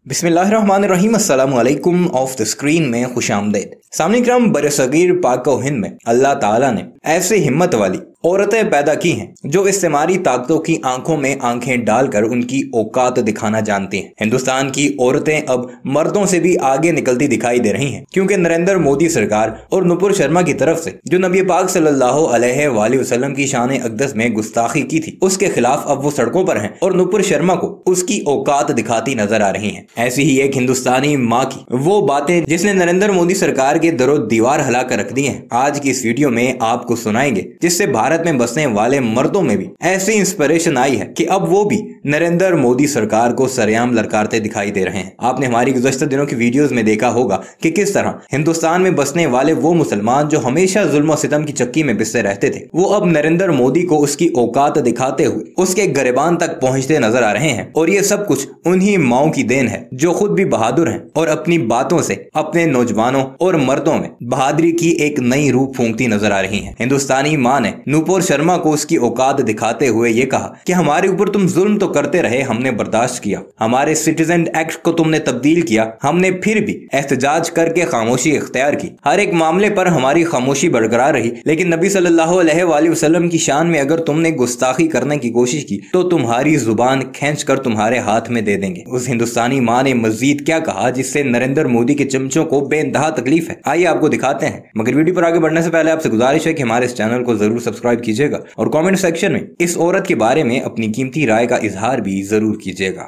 बिस्मिल्लाहिर्रहमानिर्रहीम। अस्सलाम वालेकुम। ऑफ द स्क्रीन में खुशामदीद। सामने क्रम बरसगीर पाक व हिंद में अल्लाह ताला ने ऐसी हिम्मत वाली औरतें पैदा की हैं जो इस्तेमारी ताकतों की आंखों में आंखें डालकर उनकी औकात दिखाना जानती हैं। हिंदुस्तान की औरतें अब मर्दों से भी आगे निकलती दिखाई दे रही हैं, क्योंकि नरेंद्र मोदी सरकार और नुपुर शर्मा की तरफ से जो नबी पाक सल्लल्लाहु अलैहि वसल्लम की शान अक़दस में गुस्ताखी की थी, उसके खिलाफ अब वो सड़कों पर हैं और नुपुर शर्मा को उसकी औकात दिखाती नजर आ रही हैं। ऐसी ही एक हिंदुस्तानी माँ की वो बातें जिसने नरेंद्र मोदी सरकार के दरो दीवार हिला कर रख दी हैं, आज की इस वीडियो में आपको सुनाएंगे, जिससे भारत में बसने वाले मर्दों में भी ऐसी इंस्पिरेशन आई है कि अब वो भी नरेंद्र मोदी सरकार को सरेआम ललकारते दिखाई दे रहे हैं। आपने हमारी गुज़श्ता दिनों की वीडियोस में देखा होगा कि किस तरह हिंदुस्तान में बसने वाले वो मुसलमान जो हमेशा जुल्म और सितम की चक्की में पिसते रहते थे, वो अब नरेंद्र मोदी को उसकी औकात दिखाते हुए उसके गिरबान तक पहुंचते नजर आ रहे हैं। और ये सब कुछ उन्हीं माओं की देन है जो खुद भी बहादुर हैं और अपनी बातों से अपने नौजवानों और मर्दों में बहादुरी की एक नई रूह फूंकती नजर आ रही है। हिंदुस्तानी माँ ने नुपुर शर्मा को उसकी औकात दिखाते हुए ये कहा कि हमारे ऊपर तुम जुल्म तो करते रहे, हमने बर्दाश्त किया, हमारे सिटीजन एक्ट को तुमने तब्दील किया, हमने फिर भी एहतजाज करके खामोशी इख्तियार की, हर एक मामले पर हमारी खामोशी बरकरार रही, लेकिन नबी सल्लल्लाहु अलैहि वसल्लम की शान में अगर तुमने गुस्ताखी करने की कोशिश की तो तुम्हारी जुबान खींच कर तुम्हारे हाथ में दे देंगे। उस हिंदुस्तानी माँ ने मजीद क्या कहा जिससे नरेंद्र मोदी के चमचों को बेइंतहा तकलीफ है, आइए आपको दिखाते हैं। मगर वीडियो पर आगे बढ़ने से पहले आपसे गुजारिश है कि हमारे इस चैनल को जरूर सब्सक्राइब कीजिएगा और कमेंट सेक्शन में इस औरत के बारे में अपनी कीमती राय का इजहार भी जरूर कीजिएगा।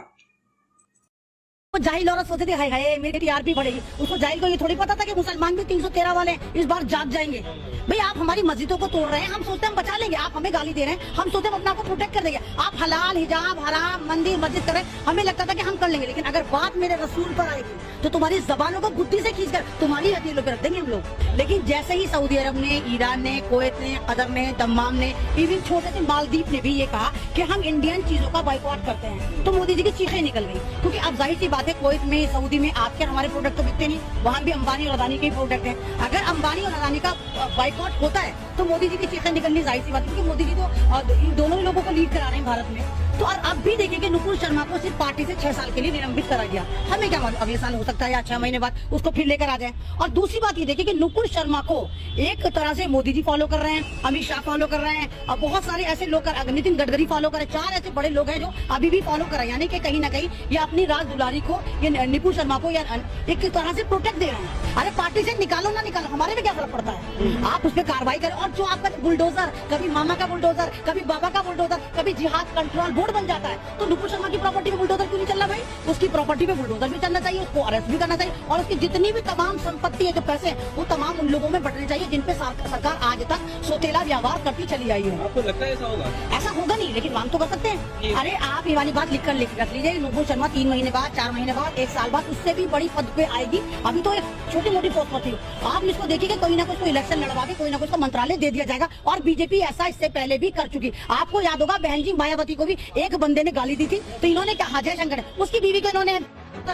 वो जाहिल औरत सोचती थी हाय हाय मेरी टीआरपी बढ़ेगी, उसको जाहिल को ये थोड़ी पता था कि मुसलमान भी 313 वाले इस बार जाग जाएंगे। भाई आप हमारी मस्जिदों को तोड़ रहे हैं, हम सोचते हैं हम बचा लेंगे, आप हमें गाली दे रहे हैं, हम सोचते हैं हम अपने आप को प्रोटेक्ट कर देंगे। आप हलाल हिजाब हराम मंदिर मस्जिद कर रहे हैं, हमें लगता था कि हम कर लेंगे, लेकिन अगर बात मेरे रसूल पर आएगी तो तुम्हारी जबानों को बुद्धि से खींचकर तुम्हारी हथेलियों पर रख देंगे हम लोग। लेकिन जैसे ही सऊदी अरब ने, ईरान ने, कुवैत ने, कतर ने, दम्माम ने, इवन छोटे से मालदीव ने भी ये कहा कि हम इंडियन चीजों का बॉयकॉट करते हैं, तो मोदी जी की चीखें निकल गई। क्योंकि अब जाहिर सी बात है कुवैत में, सऊदी में आपके हमारे प्रोडक्ट तो बिकते नहीं, वहाँ भी अंबानी और अदानी के प्रोडक्ट हैं। अगर अंबानी और अदानी का बॉयकॉट होता है तो मोदी जी की चीखें निकलनी जाहिर सी बात है, क्योंकि मोदी जी तो इन दोनों ही लोगों को लीड करा रहे हैं भारत में। तो और अब भी देखिए कि नुपुर शर्मा को सिर्फ पार्टी से 6 साल के लिए निलंबित करा गया, हमें क्या मालूम अगले साल हो सकता है या 6 महीने बाद उसको फिर लेकर आ जाए। और दूसरी बात ये देखिए कि नुपुर शर्मा को एक तरह से मोदी जी फॉलो कर रहे हैं, अमित शाह फॉलो कर रहे हैं, और बहुत सारे ऐसे लोग, नितिन गडकरी फॉलो कर रहे हैं, 4 ऐसे बड़े लोग हैं जो अभी भी फॉलो कर रहे हैं। यानी कि कहीं ना कहीं ये अपनी राज दुलारी को, ये नुपुर शर्मा को या एक तरह से प्रोटेक्ट दे रहे हैं। अरे पार्टी से निकालो ना निकालो, हमारे में क्या फर्क पड़ता है, आप उस पर कार्रवाई करें। और जो आपका बुलडोजर, कभी मामा का बुलडोजर, कभी बाबा का बुलडोजर, कभी जिहाद कंट्रोल बोर्ड बन जाता है, तो नुपुर शर्मा की प्रॉपर्टी में बुलडोजर क्यों नहीं चल रहा भाई? उसकी प्रॉपर्टी में बुलडोजर भी चलना चाहिए, उसको अरेस्ट भी करना चाहिए, और उसकी जितनी भी तमाम संपत्ति है, जो पैसे हैं, वो तमाम उन लोगों में बंटने चाहिए जिन पे सरकार आज तक सोतेला व्यवहार करती चली आई है। आपको लगता है ऐसा होगा? ऐसा होगा नहीं, लेकिन मांग तो कर सकते हैं। अरे आप ये वाली बात लिख रख लीजिए, नुपुर शर्मा 3 महीने बाद, 4 महीने बाद, 1 साल बाद उससे भी बड़ी पद पे आएगी। अभी तो एक छोटी मोटी पोस्ट पर थी, आप इसको देखिए कोई ना कोई इलेक्शन लड़वा के कोई ना कोई मंत्रालय दे दिया जाएगा। और बीजेपी ऐसा इससे पहले भी कर चुकी। आपको याद होगा बहन जी मायावती को भी एक बंदे ने गाली दी थी, तो इन्होंने क्या, अजय शंकर उसकी बीवी को इन्होंने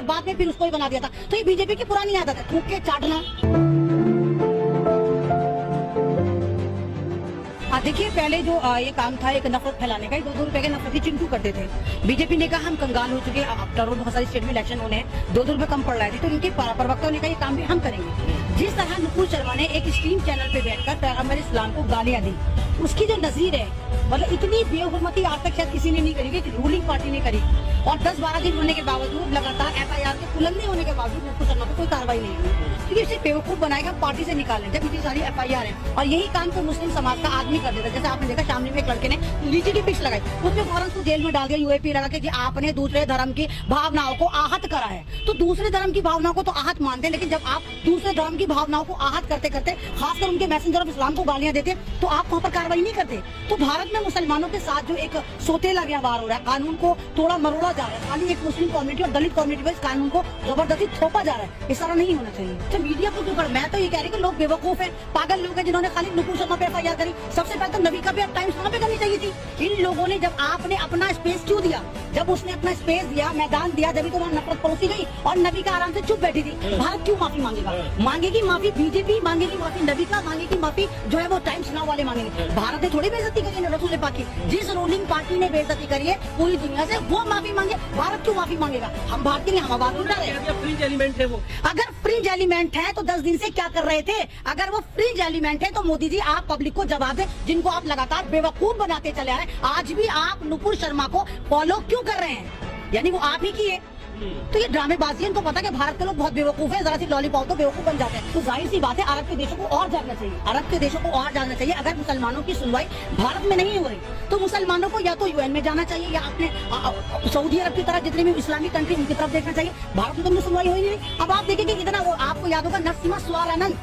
बाद में फिर उसको ही बना दिया था। तो ये बीजेपी की पुरानी आदत है, थूक के चाटना। देखिए पहले जो ये काम था एक नफरत फैलाने का, 2-2 रुपए के नफरती चिंटू करते थे। बीजेपी ने कहा हम कंगाल हो चुके, अब बहुत सारी स्टेट में इलेक्शन होने हैं, 2-2 रुपए कम पड़ रहे थे, तो इनके प्रवक्ताओं ने कहा ये काम भी हम करेंगे। जिस तरह नुपुर शर्मा ने एक स्ट्रीम चैनल पे बैठकर पैगंबर इस्लाम को गालियां दी, उसकी जो नजीर है, मतलब इतनी बेहुरमती आज तक शायद किसी ने नहीं करी, कि रूलिंग पार्टी ने करी। और 10-12 दिन होने के बावजूद, लगातार FIR के उल्लंघन होने के बावजूद नुपुर शर्मा पर कोई कार्रवाई नहीं हुई, क्योंकि इसे बेवकूफ बनाएगा पार्टी से निकालें जब इतनी सारी FIR है। और यही काम तो मुस्लिम समाज का आदमी कर देता। जैसे आपने देखा शामली में एक लड़के ने लीची की पिच लगाई, उसमें फौरन उसको जेल में डाल दिया, UAP लगा के, आपने दूसरे धर्म की भावनाओं को आहत करा है। तो दूसरे धर्म की भावनाओं को तो आहत मानते हैं, लेकिन जब आप दूसरे धर्म की भावनाओं को आहत करते करते खासकर उनके मैसेंजर ऑफ इस्लाम को गालियां देते, तो आप वहाँ पर कार्रवाई नहीं करते। तो भारत में मुसलमानों के साथ जो एक सोतेला व्यवहार हो रहा है, कानून को थोड़ा मरोड़ा जा रहा है, खाली एक मुस्लिम कम्युनिटी और दलित कम्युनिटी पर इस कानून को जबरदस्ती थोपा जा रहा है, इस तरह नहीं होना चाहिए। तो मीडिया को क्यों कर, मैं तो ये कह रही कि लोग बेवकूफ है, पागल लोग हैं जिन्होंने खाली नुपुर शर्मा पे FIR करी। सबसे पहले तो नबी का भी टाइम्स वहाँ पे करनी चाहिए थी। इन लोगों ने जब आपने अपना स्पेस क्यों दिया, जब उसने अपना स्पेस दिया, मैदान दिया, जब तो वहाँ नफरत परोसी गई और नबी का आराम से चुप बैठी थी। भारत क्यों माफी मांगेगा? मांगेगी माफी बीजेपी, मांगेगी माफी नबी का, मांगेगी माफी जो है वो टाइम्स नाउ वाले मांगेंगे। भारत ने थोड़ी बेइज्जती करी रसूल पाक की। जिस रूलिंग पार्टी ने बेइज्जती करी है पूरी दुनिया से, वो माफी मांगे, भारत क्यों माफी मांगेगा? हम भारतीय नहीं, हम आवाज उठा रहे हैं। फ्रिंज एलिमेंट है वो। अगर फ्रिंज एलिमेंट है तो 10 दिन से क्या कर रहे थे? अगर वो फ्रिंज एलिमेंट है तो मोदी जी आप पब्लिक को जवाब दें, जिनको आप लगातार बेवकूफ बनाते चले आ रहे हैं। आज भी आप नुपुर शर्मा को फॉलो क्यों कर रहे हैं? यानी वो आप ही की है। तो ये ड्रामेबाजी है। इनको पता है कि भारत के लोग बहुत बेवकूफ है, जरा सी लॉलीपॉप तो बेवकूफ बन जाते हैं। तो जाहिर सी बात है अरब के देशों को और जानना चाहिए, अरब के देशों को और जानना चाहिए। अगर मुसलमानों की सुनवाई भारत में नहीं हो रही तो मुसलमानों को या तो यूएन में जाना चाहिए या अपने सऊदी अरब की तरह जितने भी इस्लामिक कंट्री उनकी तरफ देखना चाहिए। भारत में तो सुनवाई हो ही नहीं। अब आप देखेंगे कितना वो आपको याद होगा नरसिम्हा स्वारानंद,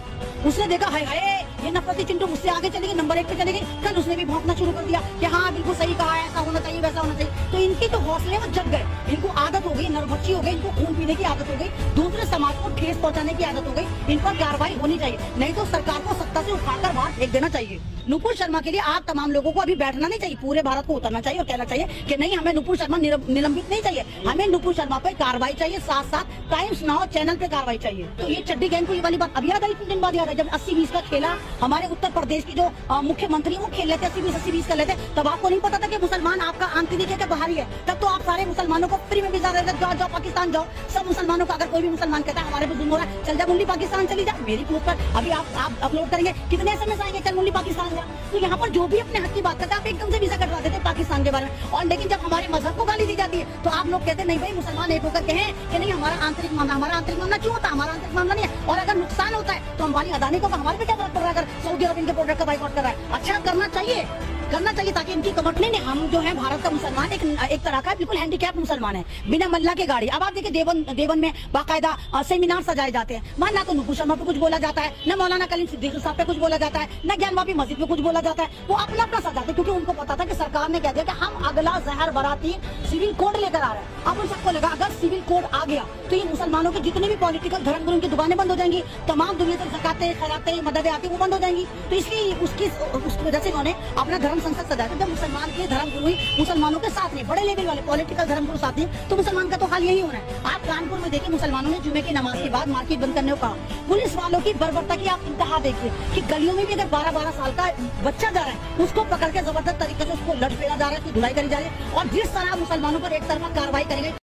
उसने देखा हाय हाय ये नफरती चिंटू मुझसे आगे चली गई, नंबर 1 पे चली गई। कल उसने भी भौंकना शुरू कर दिया कि हाँ बिल्कुल सही कहा है, ऐसा होना चाहिए वैसा होना चाहिए। तो इनकी तो हौसले वो जग गए, इनको आदत हो गई, नरभक्षी हो गई, इनको खून पीने की आदत हो गई, दूसरे समाज को ठेस पहुंचाने की आदत हो गई। इन पर कार्रवाई होनी चाहिए, नहीं तो सरकार को सत्ता से उठाकर बाहर फेंक देना चाहिए। नुपुर शर्मा के लिए आप तमाम लोगों को अभी बैठना नहीं चाहिए, पूरे भारत को उतरना चाहिए और कहना चाहिए कि नहीं हमें नुपुर शर्मा निलंबित नहीं चाहिए, हमें नुपुर शर्मा पे कार्रवाई चाहिए, साथ साथ टाइम्स नाउ चैनल पे कार्रवाई चाहिए। तो ये चड्डी गैंग को ये वाली बात अभी याद आई, कुछ दिन बाद याद आई जब 80-20 का खेला हमारे उत्तर प्रदेश की जो मुख्यमंत्री वो खेल लेते 80-20 कर लेते, तब आपको नहीं पता था कि मुसलमान आपका आंतरिक है कि बाहरी है। तब तो आप सारे मुसलमानों को फ्री में वीजा दे रहे, जाओ पाकिस्तान जाओ। सब मुसलमानों का अगर कोई भी मुसलमान कहता है हमारे पे जुल्म हो रहा है, चल जा मुल्ली पाकिस्तान चली जा, मेरी पोस्ट पर अभी आप अपलोड करेंगे कितने SMS आएंगे, चल मुल्ली पाकिस्तान जा। तो यहाँ पर जो भी अपने हक की बात करते हैं आप एकदम से वीजा कटवा देते पाकिस्तान के बारे में। और लेकिन जब हमारे मजहब को गाली दी जाती है तो आप लोग कहते नहीं भाई मुसलमान एक होकर कहें कि नहीं हमारा आंतरिक मामला क्यों होता है, हमारा आंतरिक मामला नहीं है। और अगर नुकसान होता है तो अंबानी अदानी को हमारे पे क्या फर्क पड़ रहा है अगर सऊदी अरब इनके प्रोडक्ट का बाइकआउट कर रहा है? अच्छा करना चाहिए ताकि इनकी कमट नहीं। हम जो है भारत का मुसलमान एक तरह का बिल्कुल हैंडीकैप मुसलमान है, बिना मल्ला के गाड़ी। अब आप देखिए देवन में बाकायदा सेमिनार सजाए जाते हैं, वहाँ ना तो नुपुर शर्मा पे कुछ बोला जाता है, न मौलाना कलीम सिद्दीकी साहब पे कुछ बोला जाता है, न ज्ञानवापी मस्जिद पे कुछ बोला जाता है। वो अपना सजाते क्योंकि उनको पता था कि सरकार ने कह दिया कि हम अगला जहर बराती सिविल कोड लेकर आ रहे हैं। अब उन सबको लगा अगर सिविल कोड आ गया तो ये मुसलमानों की जितने भी पॉलिटिकल धर्म गुरु की दुकानें बंद हो जाएंगी, तमाम दुनिया से ज़कातें खैरातें मददें आती वो बंद हो जाएंगी। तो इसलिए उसकी वजह से उन्होंने अपना धर्म संसद सजाया था। जब मुसलमान के धर्म गुरु ही मुसलमानों के साथ नहीं, बड़े लेवल वाले पॉलिटिकल धर्म गुरु साथ नहीं, तो मुसलमान का तो हाल यही होना है। आप कानपुर में देखिए मुसलमानों ने जुमे की नमाज के बाद मार्केट बंद करने को कहा। पुलिस वालों की बर्बरता की आप इंतहा देखिए कि गलियों में भी अगर 12-12 साल का बच्चा जा रहा है उसको पकड़ के जबरदस्त तरीके से उसको लटपेड़ा जा रहा है, उसकी धुलाई करी जा रही है। और जिस तरह मुसलमानों पर एक तरफा कार्रवाई करी गई